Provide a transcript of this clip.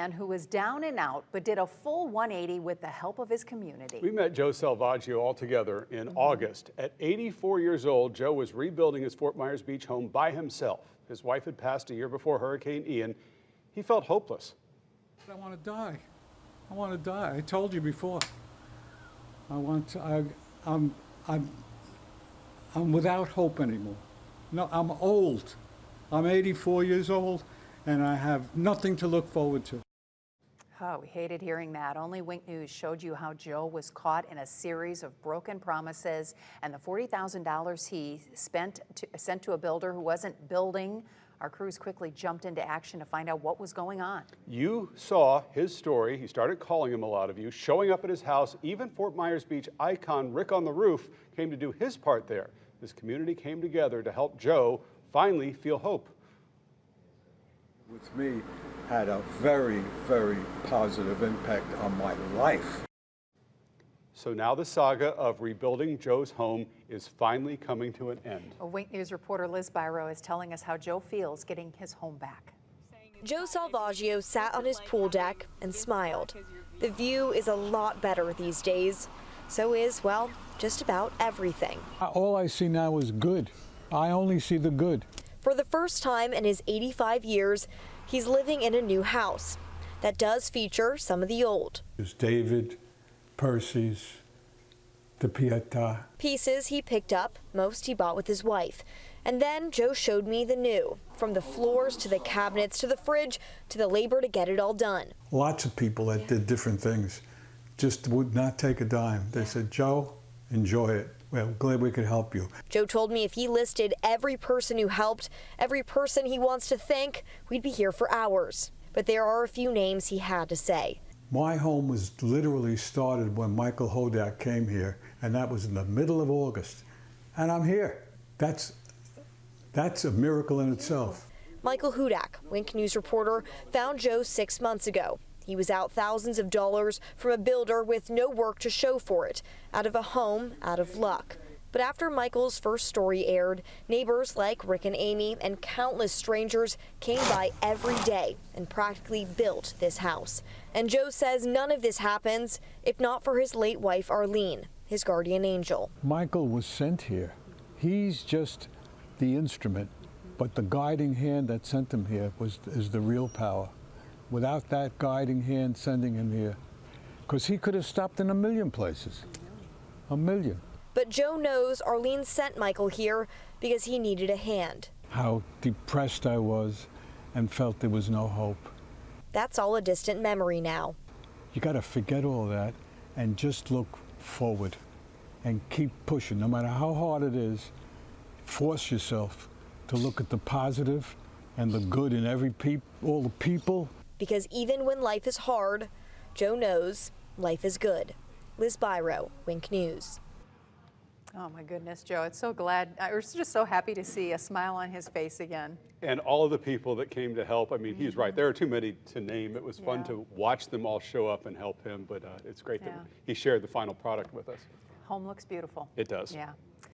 Man who was down and out but did a full 180 with the help of his community. We met Joe Salvaggio all together in August. At 84 years old, Joe was rebuilding his Fort Myers Beach home by himself. His wife had passed a year before Hurricane Ian. He felt hopeless. I want to die. I want to die. I told you before. I'm without hope anymore. No, I'm old. I'm 84 years old, and I have nothing to look forward to. Oh, we hated hearing that. Only Wink News showed you how Joe was caught in a series of broken promises and the $40,000 he sent to a builder who wasn't building. Our crews quickly jumped into action to find out what was going on. You saw his story. He started calling him, a lot of you, showing up at his house. Even Fort Myers Beach icon Rick on the Roof came to do his part there. This community came together to help Joe finally feel hope. With me, had a very, very positive impact on my life. So now the saga of rebuilding Joe's home is finally coming to an end. A Wink News reporter Liz Byro is telling us how Joe feels getting his home back. Joe Salvaggio sat on his pool deck and smiled. The view is a lot better these days. So is, well, just about everything. All I see now is good. I only see the good. For the first time in his 85 years, he's living in a new house that does feature some of the old. There's David, Percy's, the Pietà. Pieces he picked up, most he bought with his wife. And then Joe showed me the new, from the floors to the cabinets to the fridge to the labor to get it all done. Lots of people that did different things just would not take a dime. They said, Joe, enjoy it. Well, glad we could help you. Joe told me if he listed every person who helped, every person he wants to thank, we'd be here for hours. But there are a few names he had to say. My home was literally started when Michael Hodak came here, and that was in the middle of August. And I'm here. That's a miracle in itself. Michael Hodak, Wink News reporter, found Joe 6 months ago. He was out thousands of dollars from a builder with no work to show for it, out of a home, out of luck. But after Michael's first story aired, neighbors like Rick and Amy and countless strangers came by every day and practically built this house. And Joe says none of this happens if not for his late wife, Arlene, his guardian angel. Michael was sent here. He's just the instrument, but the guiding hand that sent him here is the real power. Without that guiding hand sending him here, because he could have stopped in a million places, a million. But Joe knows Arlene sent Michael here because he needed a hand. How depressed I was and felt there was no hope. That's all a distant memory now. You got to forget all that and just look forward and keep pushing. No matter how hard it is, force yourself to look at the positive and the good in all the people. Because even when life is hard, Joe knows life is good. Liz Byro, Wink News. Oh my goodness, Joe, it's so glad. I was just so happy to see a smile on his face again. And all of the people that came to help. I mean, he's right. There are too many to name. It was fun to watch them all show up and help him, but it's great that he shared the final product with us. Home looks beautiful. It does. Yeah.